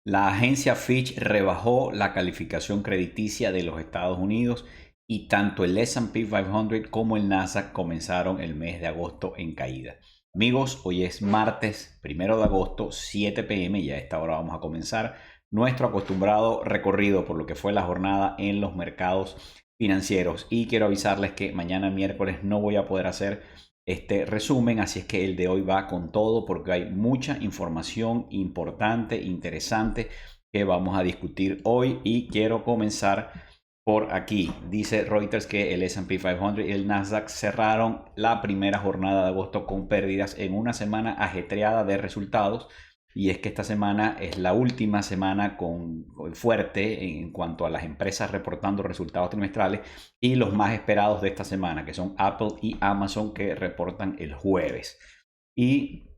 La agencia Fitch rebajó la calificación crediticia de los Estados Unidos y tanto el S&P 500 como el Nasdaq comenzaron el mes de agosto en caída. Amigos, hoy es martes 1 de agosto, 7 p.m. y a esta hora vamos a comenzar nuestro acostumbrado recorrido por lo que fue la jornada en los mercados financieros. Y quiero avisarles que mañana miércoles no voy a poder hacer este resumen, así es que el de hoy va con todo porque hay mucha información importante, interesante que vamos a discutir hoy y quiero comenzar por aquí. Dice Reuters que el S&P 500 y el Nasdaq cerraron la primera jornada de agosto con pérdidas en una semana ajetreada de resultados. Y es que esta semana es la última semana fuerte en cuanto a las empresas reportando resultados trimestrales y los más esperados de esta semana, que son Apple y Amazon, que reportan el jueves. Y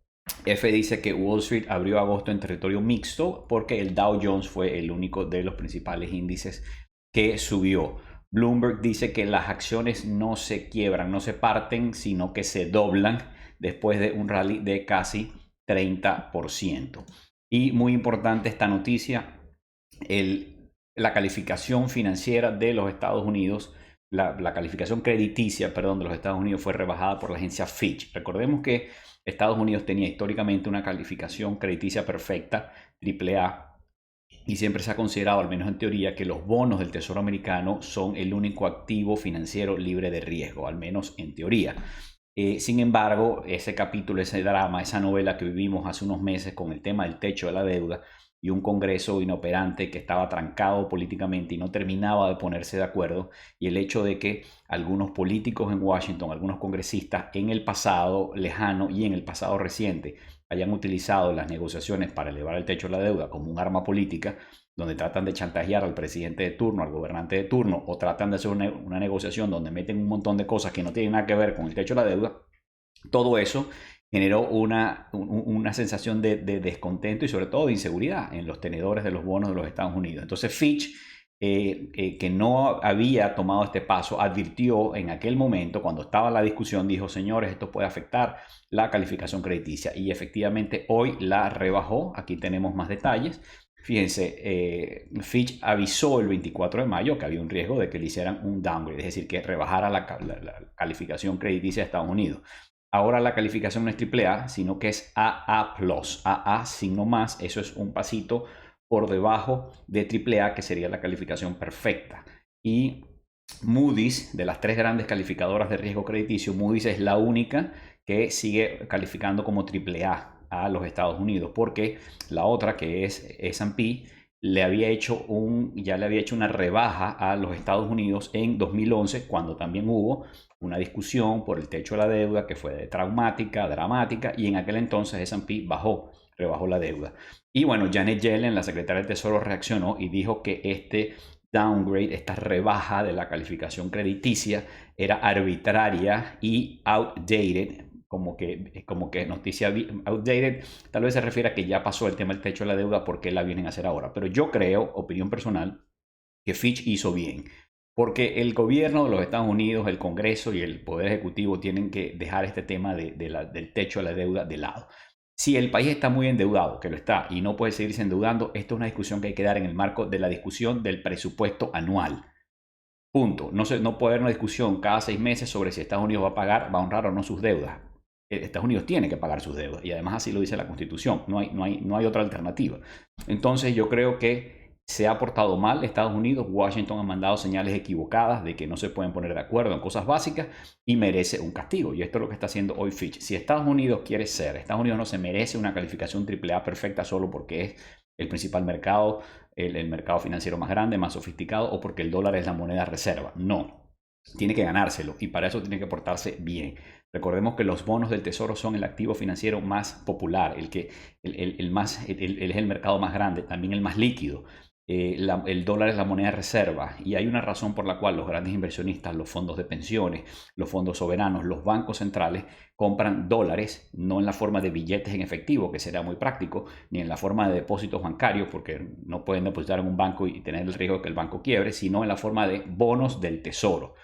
F dice que Wall Street abrió agosto en territorio mixto porque el Dow Jones fue el único de los principales índices que subió. Bloomberg dice que las acciones no se quiebran, no se parten, sino que se doblan después de un rally de casi 30%. Y muy importante esta noticia, la calificación financiera de los Estados Unidos, la calificación crediticia, perdón, de los Estados Unidos fue rebajada por la agencia Fitch. Recordemos que Estados Unidos tenía históricamente una calificación crediticia perfecta, AAA, y siempre se ha considerado, al menos en teoría, que los bonos del Tesoro americano son el único activo financiero libre de riesgo, al menos en teoría. Sin embargo, ese capítulo, ese drama, esa novela que vivimos hace unos meses con el tema del techo de la deuda y un Congreso inoperante que estaba trancado políticamente y no terminaba de ponerse de acuerdo, y el hecho de que algunos políticos en Washington, algunos congresistas en el pasado lejano y en el pasado reciente hayan utilizado las negociaciones para elevar el techo de la deuda como un arma política, donde tratan de chantajear al presidente de turno, al gobernante de turno, o tratan de hacer una negociación donde meten un montón de cosas que no tienen nada que ver con el techo de la deuda. Todo eso generó una sensación de descontento y sobre todo de inseguridad en los tenedores de los bonos de los Estados Unidos. Entonces Fitch, que no había tomado este paso, advirtió en aquel momento, cuando estaba la discusión, dijo: señores, esto puede afectar la calificación crediticia, y efectivamente hoy la rebajó. Aquí tenemos más detalles. Fíjense, Fitch avisó el 24 de mayo que había un riesgo de que le hicieran un downgrade, es decir, que rebajara la calificación crediticia de Estados Unidos. Ahora la calificación no es AAA, sino que es AA+, AA signo más, eso es un pasito por debajo de AAA, que sería la calificación perfecta. Y Moody's, de las tres grandes calificadoras de riesgo crediticio, Moody's es la única que sigue calificando como AAA a los Estados Unidos, porque la otra, que es S&P, ya le había hecho una rebaja a los Estados Unidos en 2011, cuando también hubo una discusión por el techo de la deuda que fue traumática, dramática, y en aquel entonces S&P rebajó la deuda. Y bueno, Janet Yellen, la secretaria del Tesoro, reaccionó y dijo que este downgrade, esta rebaja de la calificación crediticia, era arbitraria y outdated. Como que noticia outdated, tal vez se refiere a que ya pasó el tema del techo de la deuda, porque la vienen a hacer ahora. Pero yo creo, opinión personal, que Fitch hizo bien, porque el gobierno de los Estados Unidos, el Congreso y el Poder Ejecutivo tienen que dejar este tema del techo de la deuda de lado. Si el país está muy endeudado, que lo está, y no puede seguirse endeudando, esto es una discusión que hay que dar en el marco de la discusión del presupuesto anual. Punto. No puede haber una discusión cada 6 meses sobre si Estados Unidos va a honrar o no sus deudas. Estados Unidos tiene que pagar sus deudas, y además así lo dice la Constitución. No hay otra alternativa. Entonces yo creo que se ha portado mal Estados Unidos. Washington ha mandado señales equivocadas de que no se pueden poner de acuerdo en cosas básicas y merece un castigo. Y esto es lo que está haciendo hoy Fitch. Si Estados Unidos quiere ser, Estados Unidos no se merece una calificación AAA perfecta solo porque es el principal mercado, el mercado financiero más grande, más sofisticado, o porque el dólar es la moneda reserva. No, tiene que ganárselo, y para eso tiene que portarse bien. Recordemos que los bonos del Tesoro son el activo financiero más popular, es el mercado más grande, también el más líquido. El dólar es la moneda reserva, y hay una razón por la cual los grandes inversionistas, los fondos de pensiones, los fondos soberanos, los bancos centrales compran dólares, no en la forma de billetes en efectivo, que será muy práctico, ni en la forma de depósitos bancarios, porque no pueden depositar en un banco y tener el riesgo de que el banco quiebre, sino en la forma de bonos del Tesoro.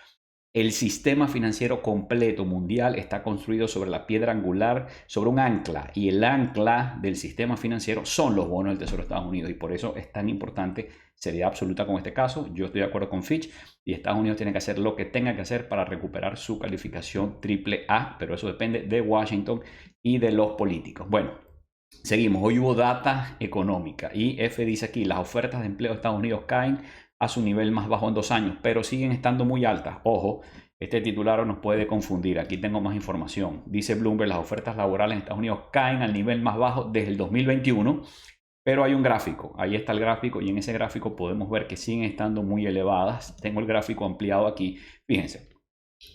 El sistema financiero completo mundial está construido sobre la piedra angular, sobre un ancla, y el ancla del sistema financiero son los bonos del Tesoro de Estados Unidos, y por eso es tan importante seriedad absoluta con este caso. Yo estoy de acuerdo con Fitch y Estados Unidos tiene que hacer lo que tenga que hacer para recuperar su calificación AAA, pero eso depende de Washington y de los políticos. Bueno, seguimos. Hoy hubo data económica y F dice aquí, las ofertas de empleo de Estados Unidos caen a su nivel más bajo en 2 años, pero siguen estando muy altas. Ojo, este titular nos puede confundir. Aquí tengo más información. Dice Bloomberg, las ofertas laborales en Estados Unidos caen al nivel más bajo desde el 2021, pero hay un gráfico. Ahí está el gráfico y en ese gráfico podemos ver que siguen estando muy elevadas. Tengo el gráfico ampliado aquí. Fíjense,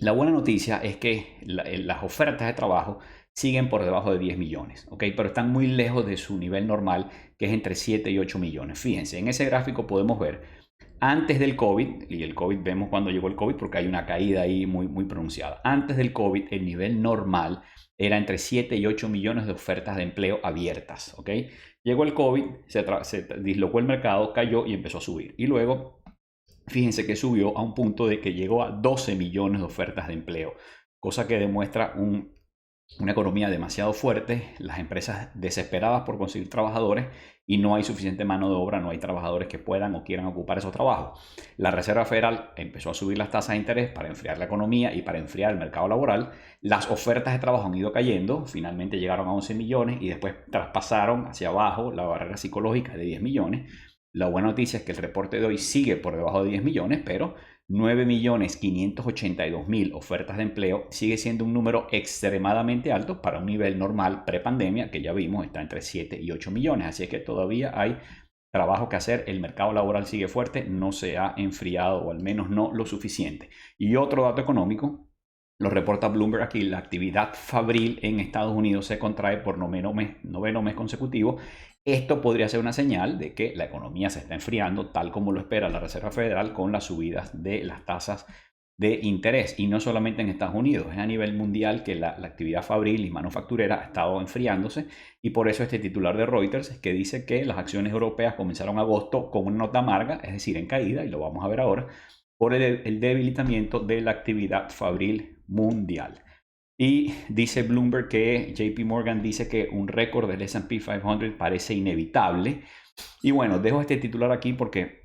la buena noticia es que las ofertas de trabajo siguen por debajo de 10 millones, ¿ok? Pero están muy lejos de su nivel normal, que es entre 7 y 8 millones. Fíjense, en ese gráfico podemos ver antes del COVID, y el COVID vemos cuando llegó el COVID porque hay una caída ahí muy pronunciada. Antes del COVID, el nivel normal era entre 7 y 8 millones de ofertas de empleo abiertas, ¿ok? Llegó el COVID, se dislocó el mercado, cayó y empezó a subir. Y luego, fíjense que subió a un punto de que llegó a 12 millones de ofertas de empleo, cosa que demuestra una economía demasiado fuerte, las empresas desesperadas por conseguir trabajadores y no hay suficiente mano de obra, no hay trabajadores que puedan o quieran ocupar esos trabajos. La Reserva Federal empezó a subir las tasas de interés para enfriar la economía y para enfriar el mercado laboral. Las ofertas de trabajo han ido cayendo, finalmente llegaron a 11 millones y después traspasaron hacia abajo la barrera psicológica de 10 millones. La buena noticia es que el reporte de hoy sigue por debajo de 10 millones, pero 9.582.000 ofertas de empleo sigue siendo un número extremadamente alto para un nivel normal prepandemia, que ya vimos está entre 7 y 8 millones. Así es que todavía hay trabajo que hacer, el mercado laboral sigue fuerte, no se ha enfriado o al menos no lo suficiente. Y otro dato económico, lo reporta Bloomberg aquí, la actividad fabril en Estados Unidos se contrae por noveno mes consecutivo. Esto podría ser una señal de que la economía se está enfriando, tal como lo espera la Reserva Federal con las subidas de las tasas de interés. Y no solamente en Estados Unidos, es a nivel mundial que la actividad fabril y manufacturera ha estado enfriándose. Y por eso este titular de Reuters es que dice que las acciones europeas comenzaron agosto con una nota amarga, es decir, en caída, y lo vamos a ver ahora, por el debilitamiento de la actividad fabril mundial. Y dice Bloomberg que JP Morgan dice que un récord del S&P 500 parece inevitable. Y bueno, dejo este titular aquí porque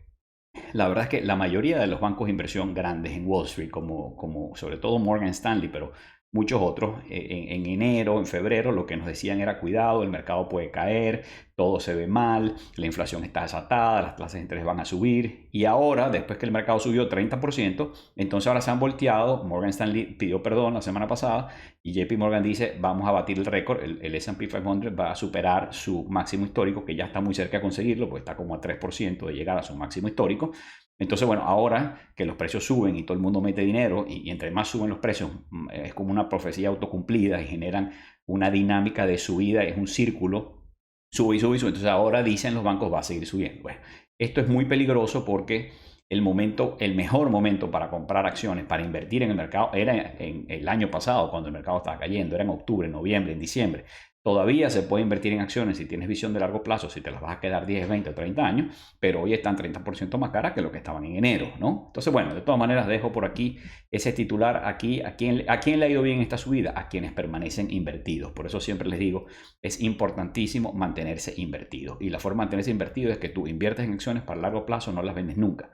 la verdad es que la mayoría de los bancos de inversión grandes en Wall Street, como sobre todo Morgan Stanley, pero muchos otros, en enero, en febrero, lo que nos decían era cuidado, el mercado puede caer, todo se ve mal, la inflación está desatada, las tasas de interés van a subir. Y ahora, después que el mercado subió 30%, entonces ahora se han volteado. Morgan Stanley pidió perdón la semana pasada y JP Morgan dice, vamos a batir el récord, el S&P 500 va a superar su máximo histórico, que ya está muy cerca de conseguirlo, pues está como a 3% de llegar a su máximo histórico. Entonces, bueno, ahora que los precios suben y todo el mundo mete dinero y entre más suben los precios, es como una profecía autocumplida y generan una dinámica de subida, es un círculo, sube y sube y sube. Entonces ahora dicen los bancos va a seguir subiendo. Bueno, esto es muy peligroso porque el mejor momento para comprar acciones, para invertir en el mercado, era en el año pasado cuando el mercado estaba cayendo, era en octubre, noviembre, en diciembre. Todavía se puede invertir en acciones si tienes visión de largo plazo, si te las vas a quedar 10, 20 o 30 años, pero hoy están 30% más caras que lo que estaban en enero, ¿no? Entonces, bueno, de todas maneras dejo por aquí ese titular aquí. ¿A quién le ha ido bien esta subida? A quienes permanecen invertidos. Por eso siempre les digo, es importantísimo mantenerse invertido. Y la forma de mantenerse invertido es que tú inviertes en acciones para largo plazo, no las vendes nunca.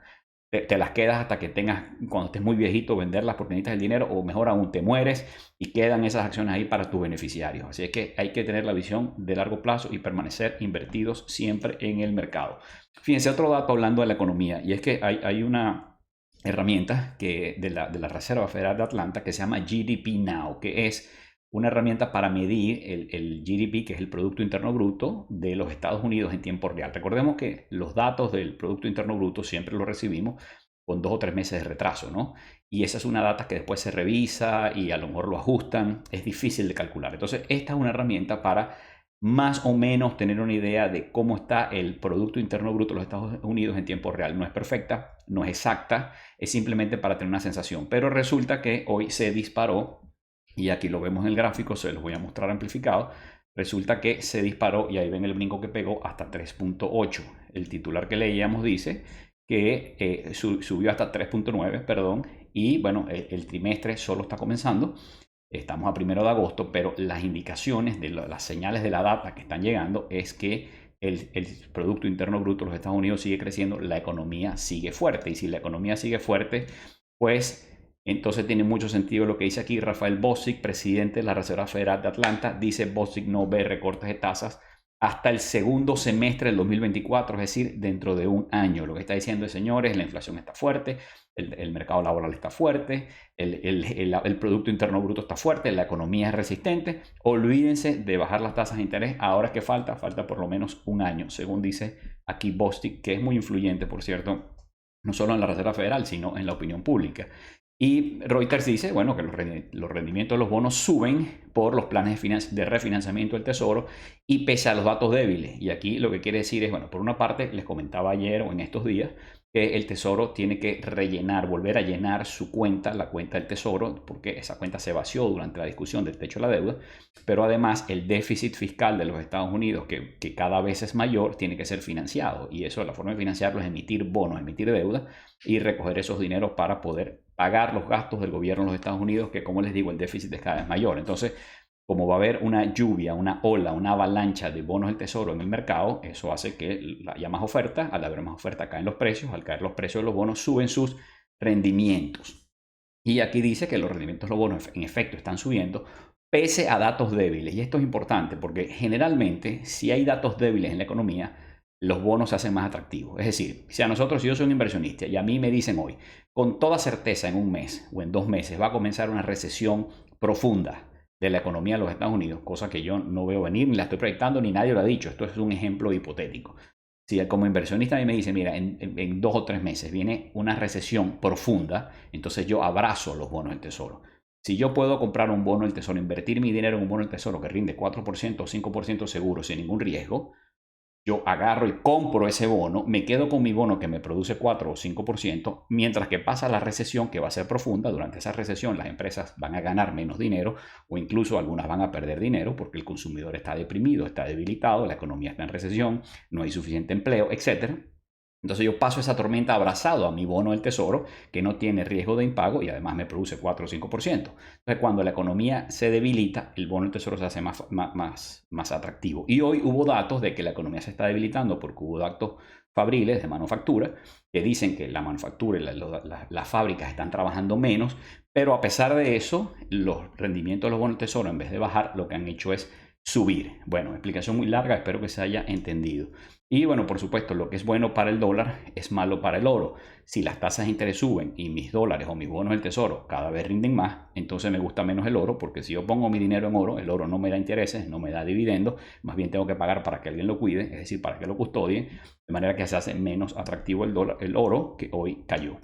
Te las quedas hasta que tengas, cuando estés muy viejito, venderlas porque necesitas el dinero, o mejor aún, te mueres y quedan esas acciones ahí para tus beneficiarios. Así es que hay que tener la visión de largo plazo y permanecer invertidos siempre en el mercado. Fíjense, otro dato hablando de la economía, y es que hay una herramienta de la Reserva Federal de Atlanta que se llama GDP Now, que es una herramienta para medir el GDP, que es el Producto Interno Bruto de los Estados Unidos en tiempo real. Recordemos que los datos del Producto Interno Bruto siempre los recibimos con 2 o 3 meses de retraso, ¿no? Y esa es una data que después se revisa y a lo mejor lo ajustan. Es difícil de calcular. Entonces, esta es una herramienta para más o menos tener una idea de cómo está el Producto Interno Bruto de los Estados Unidos en tiempo real. No es perfecta, no es exacta, es simplemente para tener una sensación. Pero resulta que hoy se disparó. Y aquí lo vemos en el gráfico, se los voy a mostrar amplificado. Resulta que se disparó y ahí ven el brinco que pegó hasta 3.8. El titular que leíamos dice que subió hasta 3.9, perdón, y bueno, el trimestre solo está comenzando. Estamos a 1 de agosto, pero las indicaciones de las señales de la data que están llegando es que el Producto Interno Bruto de los Estados Unidos sigue creciendo, la economía sigue fuerte. Y si la economía sigue fuerte, pues entonces tiene mucho sentido lo que dice aquí Rafael Bostic, presidente de la Reserva Federal de Atlanta. Dice Bostic no ve recortes de tasas hasta el segundo semestre del 2024, es decir, dentro de un año. Lo que está diciendo es, señores, la inflación está fuerte, el mercado laboral está fuerte, el Producto Interno Bruto está fuerte, la economía es resistente. Olvídense de bajar las tasas de interés. Ahora que falta por lo menos un año, según dice aquí Bostic, que es muy influyente, por cierto, no solo en la Reserva Federal, sino en la opinión pública. Y Reuters dice, bueno, que los rendimientos de los bonos suben por los planes de refinanciamiento del Tesoro y pese a los datos débiles. Y aquí lo que quiere decir es, bueno, por una parte, les comentaba ayer o en estos días, que el Tesoro tiene que volver a llenar su cuenta, la cuenta del Tesoro, porque esa cuenta se vació durante la discusión del techo de la deuda, pero además el déficit fiscal de los Estados Unidos, que cada vez es mayor, tiene que ser financiado. Y eso, la forma de financiarlo es emitir bonos, emitir deuda y recoger esos dineros para poder pagar los gastos del gobierno de los Estados Unidos, que como les digo, el déficit es cada vez mayor. Entonces, como va a haber una lluvia, una ola, una avalancha de bonos del Tesoro en el mercado, eso hace que haya más oferta. Al haber más oferta caen los precios, al caer los precios de los bonos suben sus rendimientos. Y aquí dice que los rendimientos de los bonos en efecto están subiendo pese a datos débiles. Y esto es importante porque generalmente si hay datos débiles en la economía, los bonos se hacen más atractivos. Es decir, si yo soy un inversionista y a mí me dicen hoy, con toda certeza en un mes o en 2 meses va a comenzar una recesión profunda de la economía de los Estados Unidos, cosa que yo no veo venir, ni la estoy proyectando, ni nadie lo ha dicho. Esto es un ejemplo hipotético. Si como inversionista a mí me dice, mira, en 2 o 3 meses viene una recesión profunda, entonces yo abrazo los bonos del Tesoro. Si yo puedo comprar un bono del Tesoro, invertir mi dinero en un bono del Tesoro que rinde 4% o 5% seguro sin ningún riesgo, yo agarro y compro ese bono, me quedo con mi bono que me produce 4 o 5%, mientras que pasa la recesión que va a ser profunda. Durante esa recesión las empresas van a ganar menos dinero o incluso algunas van a perder dinero porque el consumidor está deprimido, está debilitado, la economía está en recesión, no hay suficiente empleo, etc. Entonces yo paso esa tormenta abrazado a mi bono del Tesoro, que no tiene riesgo de impago y además me produce 4 o 5%. Entonces cuando la economía se debilita, el bono del Tesoro se hace más atractivo. Y hoy hubo datos de que la economía se está debilitando porque hubo datos fabriles de manufactura que dicen que la manufactura y las fábricas están trabajando menos, pero a pesar de eso, los rendimientos de los bonos del Tesoro, en vez de bajar, lo que han hecho es subir. Bueno, explicación muy larga, espero que se haya entendido. Y bueno, por supuesto, lo que es bueno para el dólar es malo para el oro. Si las tasas de interés suben y mis dólares o mis bonos del Tesoro cada vez rinden más, entonces me gusta menos el oro, porque si yo pongo mi dinero en oro, el oro no me da intereses, no me da dividendos, más bien tengo que pagar para que alguien lo cuide, es decir, para que lo custodie, de manera que se hace menos atractivo el oro, que hoy cayó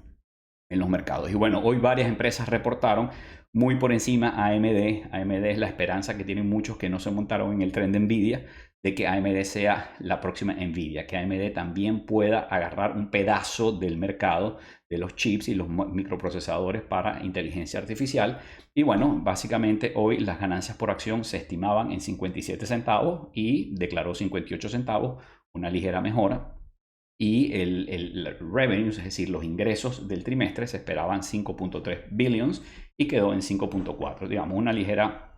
en los mercados. Y bueno, hoy varias empresas reportaron muy por encima AMD. AMD es la esperanza que tienen muchos que no se montaron en el tren de Nvidia, de que AMD sea la próxima Nvidia, que AMD también pueda agarrar un pedazo del mercado de los chips y los microprocesadores para inteligencia artificial. Y bueno, básicamente hoy las ganancias por acción se estimaban en 57 centavos y declaró 58 centavos, una ligera mejora. Y el revenues, es decir, los ingresos del trimestre se esperaban 5.3 billions y quedó en 5.4, digamos, una ligera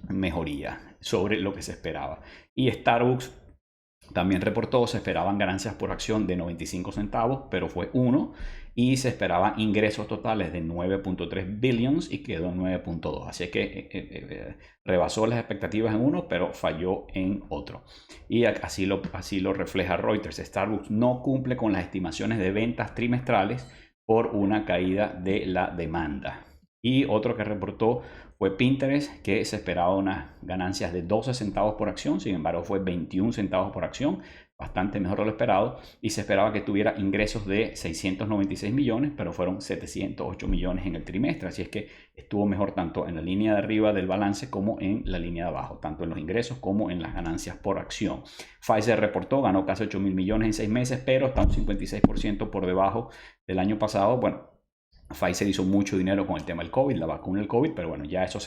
mejoría sobre lo que se esperaba. Y Starbucks también reportó, se esperaban ganancias por acción de 95 centavos, pero fue 1, y se esperaban ingresos totales de 9.3 billions y quedó en 9.2. Así que rebasó las expectativas en uno, pero falló en otro. Y así lo refleja Reuters. Starbucks no cumple con las estimaciones de ventas trimestrales por una caída de la demanda. Y otro que reportó fue Pinterest, que se esperaba unas ganancias de 12 centavos por acción, sin embargo fue 21 centavos por acción, bastante mejor de lo esperado, y se esperaba que tuviera ingresos de 696 millones, pero fueron 708 millones en el trimestre, así es que estuvo mejor tanto en la línea de arriba del balance como en la línea de abajo, tanto en los ingresos como en las ganancias por acción. Pfizer reportó, ganó casi 8 mil millones en 6 meses, pero está un 56% por debajo del año pasado. Bueno, Pfizer hizo mucho dinero con el tema del COVID, la vacuna del COVID, pero bueno, ya eso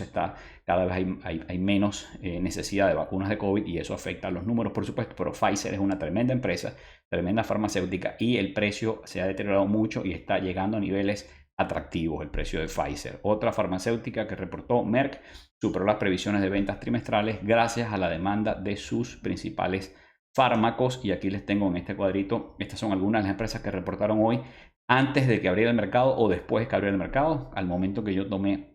cada vez hay menos necesidad de vacunas de COVID y eso afecta a los números, por supuesto, pero Pfizer es una tremenda empresa, tremenda farmacéutica y el precio se ha deteriorado mucho y está llegando a niveles atractivos el precio de Pfizer. Otra farmacéutica que reportó, Merck, superó las previsiones de ventas trimestrales gracias a la demanda de sus principales fármacos. Y aquí les tengo en este cuadrito, estas son algunas de las empresas que reportaron hoy antes de que abriera el mercado o después de que abriera el mercado. Al momento que yo tomé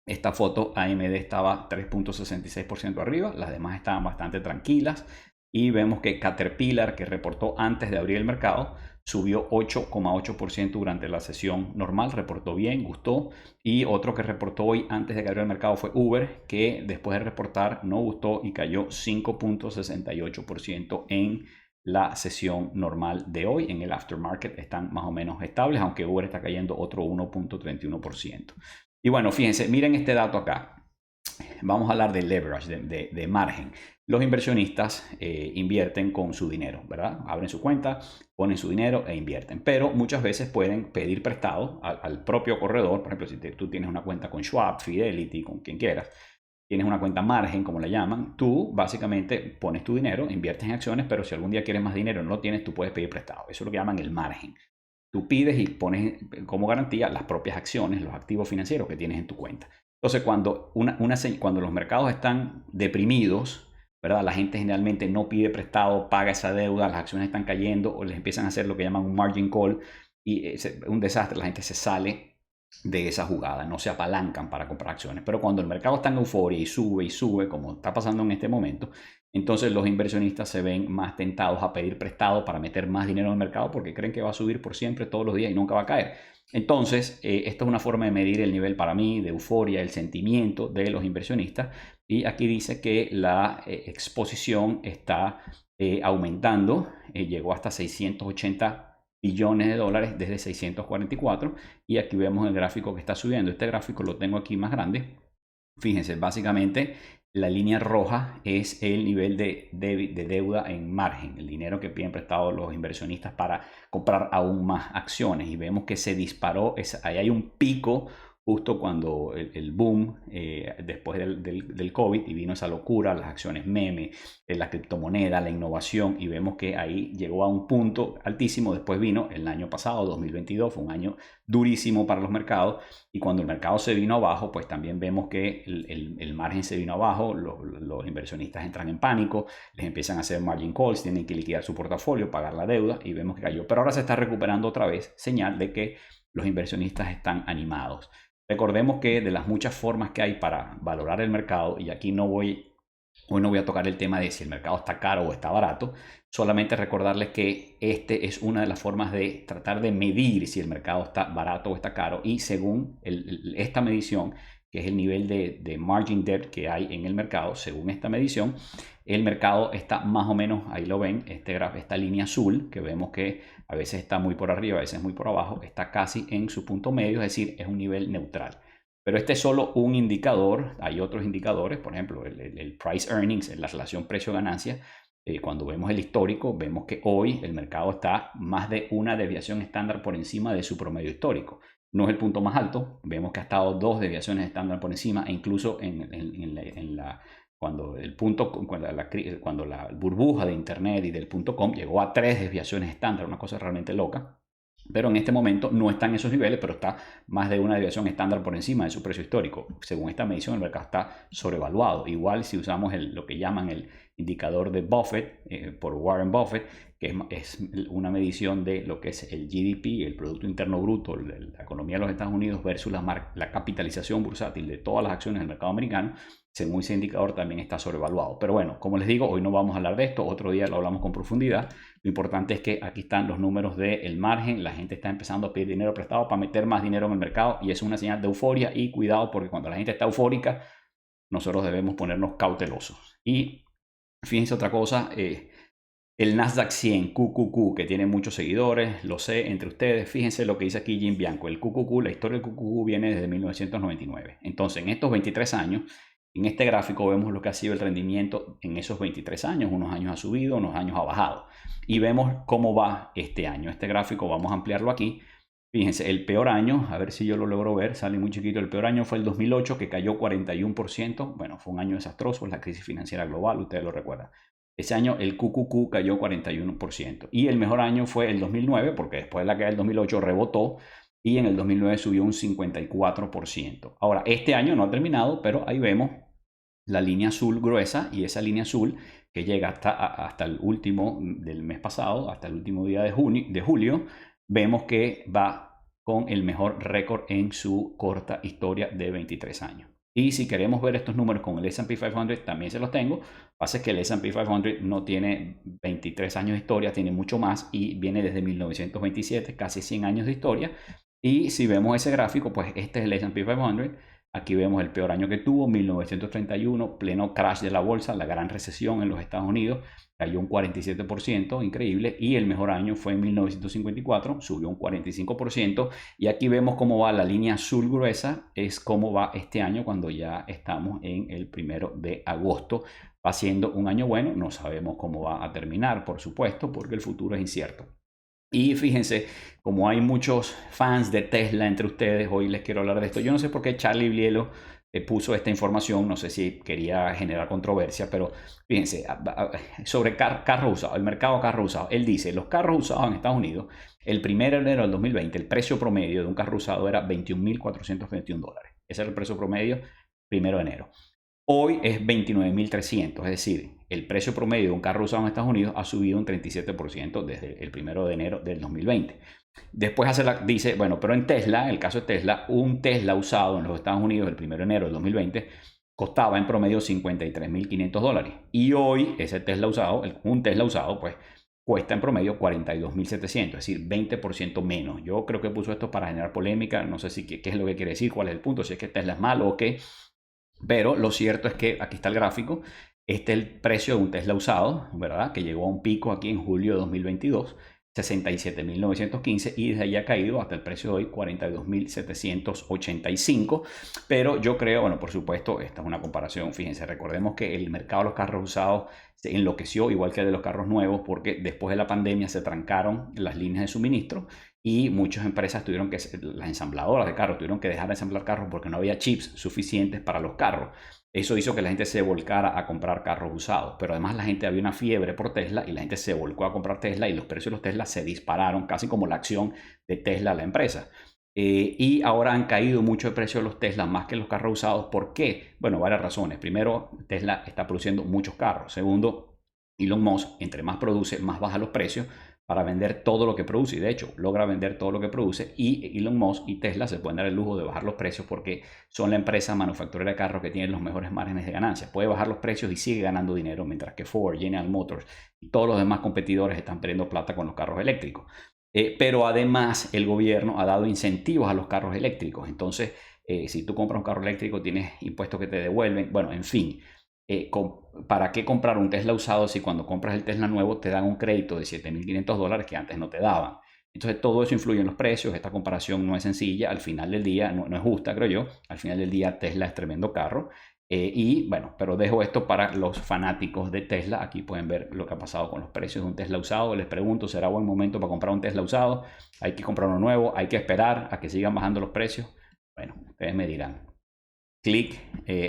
esta foto, AMD estaba 3.66% arriba, las demás estaban bastante tranquilas. Y vemos que Caterpillar, que reportó antes de abrir el mercado, subió 8,8% durante la sesión normal, reportó bien, gustó. Y otro que reportó hoy antes de que abriera el mercado fue Uber, que después de reportar no gustó y cayó 5,68% en la sesión normal de hoy. En el aftermarket están más o menos estables, aunque Uber está cayendo otro 1,31%. Y bueno, fíjense, miren este dato acá. Vamos a hablar de leverage, de margen. Los inversionistas invierten con su dinero, ¿verdad? Abren su cuenta, ponen su dinero e invierten. Pero muchas veces pueden pedir prestado al propio corredor. Por ejemplo, si tú tienes una cuenta con Schwab, Fidelity, con quien quieras, tienes una cuenta margen, como le llaman, tú básicamente pones tu dinero, inviertes en acciones, pero si algún día quieres más dinero y no lo tienes, tú puedes pedir prestado. Eso es lo que llaman el margen. Tú pides y pones como garantía las propias acciones, los activos financieros que tienes en tu cuenta. Entonces, cuando los mercados están deprimidos, ¿verdad? La gente generalmente no pide prestado, paga esa deuda, las acciones están cayendo o les empiezan a hacer lo que llaman un margin call y es un desastre, la gente se sale de esa jugada, no se apalancan para comprar acciones. Pero cuando el mercado está en euforia y sube, como está pasando en este momento, entonces los inversionistas se ven más tentados a pedir prestado para meter más dinero en el mercado porque creen que va a subir por siempre todos los días y nunca va a caer. Entonces, esto es una forma de medir el nivel para mí de euforia, el sentimiento de los inversionistas. Y aquí dice que la exposición está aumentando, llegó hasta 680 billones de dólares desde 644 y aquí vemos el gráfico que está subiendo. Este gráfico lo tengo aquí más grande. Fíjense, básicamente la línea roja es el nivel de deuda en margen, el dinero que piden prestado los inversionistas para comprar aún más acciones y vemos que se disparó, ahí hay un pico justo cuando el boom después del COVID y vino esa locura, las acciones meme, la criptomoneda, la innovación y vemos que ahí llegó a un punto altísimo, después vino el año pasado, 2022, fue un año durísimo para los mercados y cuando el mercado se vino abajo, pues también vemos que el margen se vino abajo, los inversionistas entran en pánico, les empiezan a hacer margin calls, tienen que liquidar su portafolio, pagar la deuda y vemos que cayó, pero ahora se está recuperando otra vez, señal de que los inversionistas están animados. Recordemos que de las muchas formas que hay para valorar el mercado, y aquí hoy no voy a tocar el tema de si el mercado está caro o está barato, solamente recordarles que este es una de las formas de tratar de medir si el mercado está barato o está caro y según esta medición, que es el nivel de margin debt que hay en el mercado, según esta medición, el mercado está más o menos, ahí lo ven, esta línea azul, que vemos que a veces está muy por arriba, a veces muy por abajo, está casi en su punto medio, es decir, es un nivel neutral. Pero este es solo un indicador, hay otros indicadores, por ejemplo, el price earnings, la relación precio-ganancia. Cuando vemos el histórico, vemos que hoy el mercado está más de una desviación estándar por encima de su promedio histórico. No es el punto más alto, vemos que ha estado 2 desviaciones estándar por encima e incluso cuando la burbuja de internet y del .com llegó a 3 desviaciones estándar, una cosa realmente loca. Pero en este momento no está en esos niveles, pero está más de una desviación estándar por encima de su precio histórico. Según esta medición, el mercado está sobrevaluado. Igual si usamos lo que llaman el indicador de Buffett, por Warren Buffett, que es una medición de lo que es el GDP, el Producto Interno Bruto, la economía de los Estados Unidos versus la capitalización bursátil de todas las acciones del mercado americano, según ese indicador también está sobrevaluado. Pero bueno, como les digo, hoy no vamos a hablar de esto, otro día lo hablamos con profundidad. Lo importante es que aquí están los números del margen, la gente está empezando a pedir dinero prestado para meter más dinero en el mercado y es una señal de euforia y cuidado porque cuando la gente está eufórica, nosotros debemos ponernos cautelosos. Y fíjense otra cosa, el Nasdaq 100 QQQ, que tiene muchos seguidores, lo sé, entre ustedes, fíjense lo que dice aquí Jim Bianco, el QQQ, la historia del QQQ viene desde 1999. Entonces, en estos 23 años, en este gráfico vemos lo que ha sido el rendimiento en esos 23 años. Unos años ha subido, unos años ha bajado. Y vemos cómo va este año. Este gráfico vamos a ampliarlo aquí. Fíjense, el peor año, a ver si yo lo logro ver, sale muy chiquito. El peor año fue el 2008, que cayó 41%. Bueno, fue un año desastroso, la crisis financiera global, ustedes lo recuerdan. Ese año el QQQ cayó 41%. Y el mejor año fue el 2009, porque después de la caída del 2008 rebotó y en el 2009 subió un 54%. Ahora, este año no ha terminado, pero ahí vemos la línea azul gruesa, y esa línea azul que llega hasta el último del mes pasado, hasta el último día de julio, vemos que va con el mejor récord en su corta historia de 23 años. Y si queremos ver estos números con el S&P 500, también se los tengo. Pasa que el S&P 500 no tiene 23 años de historia, tiene mucho más y viene desde 1927, casi 100 años de historia. Y si vemos ese gráfico, pues este es el S&P 500. Aquí vemos el peor año que tuvo, 1931, pleno crash de la bolsa, la gran recesión en los Estados Unidos, cayó un 47%, increíble, y el mejor año fue en 1954, subió un 45%, y aquí vemos cómo va la línea azul gruesa, es cómo va este año cuando ya estamos en el 1 de agosto. Va siendo un año bueno, no sabemos cómo va a terminar, por supuesto, porque el futuro es incierto. Y fíjense, como hay muchos fans de Tesla entre ustedes, hoy les quiero hablar de esto. Yo no sé por qué Charlie Bielo puso esta información, no sé si quería generar controversia, pero fíjense, sobre carros usados, el mercado de carros usados. Él dice, los carros usados en Estados Unidos, el 1 de enero del 2020, el precio promedio de un carro usado era $21.421. Ese era el precio promedio 1 de enero. Hoy es 29.300, es decir, el precio promedio de un carro usado en Estados Unidos ha subido un 37% desde el 1 de enero del 2020. Después dice, bueno, pero en Tesla, el caso de Tesla, un Tesla usado en los Estados Unidos el 1 de enero del 2020 costaba en promedio $53.500. Y hoy ese Tesla usado, un Tesla usado, pues cuesta en promedio $42.700, es decir, 20% menos. Yo creo que puso esto para generar polémica, no sé si qué es lo que quiere decir, cuál es el punto, si es que Tesla es malo o qué. Pero lo cierto es que aquí está el gráfico. Este es el precio de un Tesla usado, ¿verdad? Que llegó a un pico aquí en julio de 2022, 67.915, y desde ahí ha caído hasta el precio de hoy, 42.785. Pero yo creo, bueno, por supuesto, esta es una comparación. Fíjense, recordemos que el mercado de los carros usados se enloqueció, igual que el de los carros nuevos, porque después de la pandemia se trancaron las líneas de suministro y muchas empresas las ensambladoras de carros tuvieron que dejar de ensamblar carros porque no había chips suficientes para los carros. Eso hizo que la gente se volcara a comprar carros usados, pero además la gente, había una fiebre por Tesla y la gente se volcó a comprar Tesla y los precios de los Tesla se dispararon, casi como la acción de Tesla, la empresa. Y ahora han caído mucho el precio de los Tesla más que los carros usados. ¿Por qué? Bueno, varias razones. Primero, Tesla está produciendo muchos carros. Segundo, Elon Musk, entre más produce, más baja los precios para vender todo lo que produce, y de hecho logra vender todo lo que produce, y Elon Musk y Tesla se pueden dar el lujo de bajar los precios porque son la empresa manufacturera de carros que tiene los mejores márgenes de ganancia. Puede bajar los precios y sigue ganando dinero, mientras que Ford, General Motors y todos los demás competidores están perdiendo plata con los carros eléctricos. Pero además el gobierno ha dado incentivos a los carros eléctricos. Entonces, si tú compras un carro eléctrico tienes impuestos que te devuelven. Bueno, en fin. ¿Para qué comprar un Tesla usado si cuando compras el Tesla nuevo te dan un crédito de $7.500 que antes no te daban? Entonces todo eso influye en los precios. Esta comparación no es sencilla. Al final del día, no es justa, creo yo. Al final del día Tesla es tremendo carro. Y bueno, pero dejo esto para los fanáticos de Tesla. Aquí pueden ver lo que ha pasado con los precios de un Tesla usado. Les pregunto, ¿será buen momento para comprar un Tesla usado? ¿Hay que comprar uno nuevo? ¿Hay que esperar a que sigan bajando los precios? Bueno, ustedes me dirán. Clic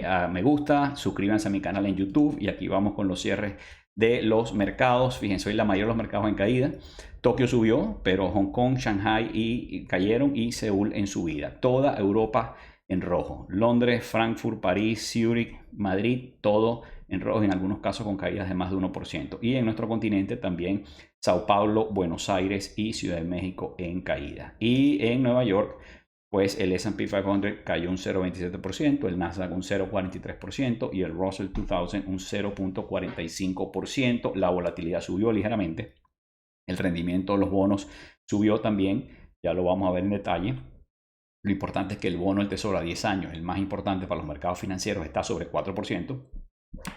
a me gusta, suscríbanse a mi canal en YouTube, y aquí vamos con los cierres de los mercados. Fíjense, hoy la mayoría de los mercados en caída. Tokio subió, pero Hong Kong, Shanghai cayeron, y Seúl en subida. Toda Europa en rojo. Londres, Frankfurt, París, Zurich, Madrid, todo en rojo, en algunos casos con caídas de más de 1%. Y en nuestro continente también Sao Paulo, Buenos Aires y Ciudad de México en caída. Y en Nueva York, pues el S&P 500 cayó un 0,27%, el Nasdaq un 0,43% y el Russell 2000 un 0,45%. La volatilidad subió ligeramente. El rendimiento de los bonos subió también, ya lo vamos a ver en detalle. Lo importante es que el bono del Tesoro a 10 años, el más importante para los mercados financieros, está sobre 4%.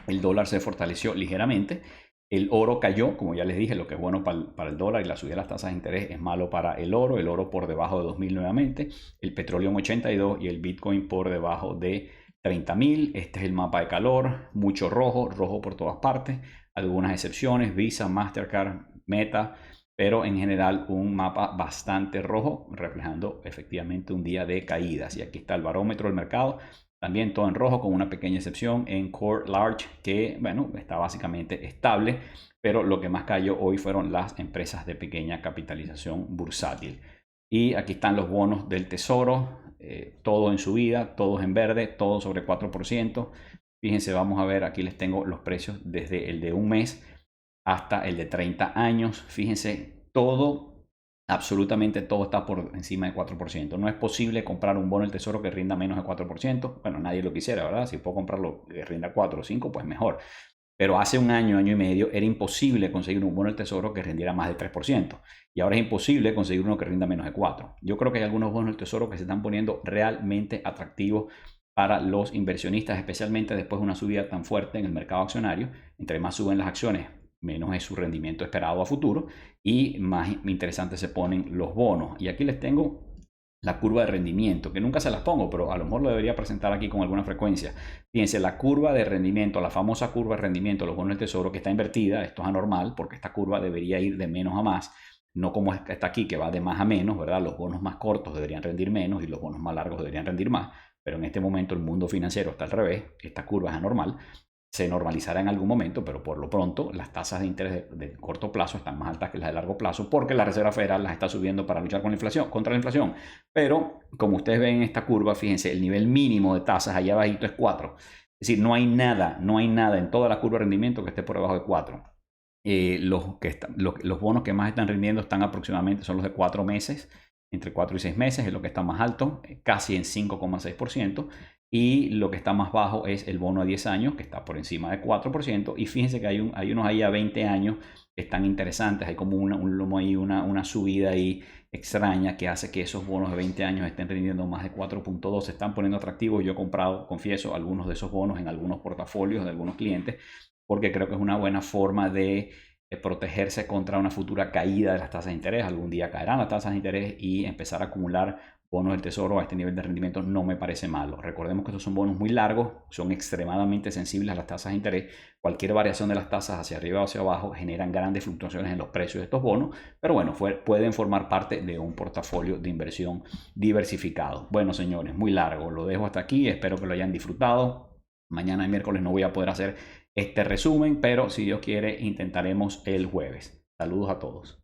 El dólar se fortaleció ligeramente. El oro cayó, como ya les dije, lo que es bueno para el dólar y la subida de las tasas de interés es malo para el oro por debajo de 2.000 nuevamente, el petróleo en 82 y el Bitcoin por debajo de 30.000. Este es el mapa de calor, mucho rojo, rojo por todas partes, algunas excepciones, Visa, Mastercard, Meta, pero en general un mapa bastante rojo, reflejando efectivamente un día de caídas. Y aquí está el barómetro del mercado. También todo en rojo, con una pequeña excepción en Core Large, que bueno, está básicamente estable, pero lo que más cayó hoy fueron las empresas de pequeña capitalización bursátil. Y aquí están los bonos del Tesoro, todo en subida, todos en verde, todo sobre 4%. Fíjense, vamos a ver, aquí les tengo los precios desde el de un mes hasta el de 30 años. Fíjense, todo, absolutamente todo está por encima de 4%. No es posible comprar un bono del Tesoro que rinda menos de 4%. Bueno, nadie lo quisiera, ¿verdad? Si puedo comprarlo que rinda 4 o 5, pues mejor. Pero hace un año, año y medio, era imposible conseguir un bono del Tesoro que rindiera más del 3%. Y ahora es imposible conseguir uno que rinda menos de 4%. Yo creo que hay algunos bonos del Tesoro que se están poniendo realmente atractivos para los inversionistas, especialmente después de una subida tan fuerte en el mercado accionario. Entre más suben las acciones, menos es su rendimiento esperado a futuro y más interesantes se ponen los bonos. Y aquí les tengo la curva de rendimiento, que nunca se las pongo, pero a lo mejor lo debería presentar aquí con alguna frecuencia. Fíjense, la curva de rendimiento, la famosa curva de rendimiento de los bonos del Tesoro, que está invertida. Esto es anormal porque esta curva debería ir de menos a más, no como está aquí, que va de más a menos, ¿verdad? Los bonos más cortos deberían rendir menos y los bonos más largos deberían rendir más, pero en este momento el mundo financiero está al revés. Esta curva es anormal, se normalizará en algún momento, pero por lo pronto las tasas de interés de corto plazo están más altas que las de largo plazo porque la Reserva Federal las está subiendo para luchar con la inflación, contra la inflación. Pero como ustedes ven en esta curva, fíjense, el nivel mínimo de tasas allá abajito es 4. Es decir, no hay nada en toda la curva de rendimiento que esté por debajo de 4. Los bonos que más están rindiendo están aproximadamente, son los de 4 meses, entre 4 y 6 meses es lo que está más alto, casi en 5,6%. Y lo que está más bajo es el bono a 10 años, que está por encima de 4%. Y fíjense que hay unos ahí a 20 años que están interesantes. Hay como una subida ahí extraña que hace que esos bonos de 20 años estén rindiendo más de 4,2. Se están poniendo atractivos. Yo he comprado, confieso, algunos de esos bonos en algunos portafolios de algunos clientes porque creo que es una buena forma de protegerse contra una futura caída de las tasas de interés. Algún día caerán las tasas de interés y empezar a acumular bonos del Tesoro a este nivel de rendimiento no me parece malo. Recordemos que estos son bonos muy largos, son extremadamente sensibles a las tasas de interés. Cualquier variación de las tasas hacia arriba o hacia abajo generan grandes fluctuaciones en los precios de estos bonos, pero bueno, pueden formar parte de un portafolio de inversión diversificado. Bueno, señores, muy largo, lo dejo hasta aquí, espero que lo hayan disfrutado. Mañana, miércoles, no voy a poder hacer este resumen, pero si Dios quiere, intentaremos el jueves. Saludos a todos.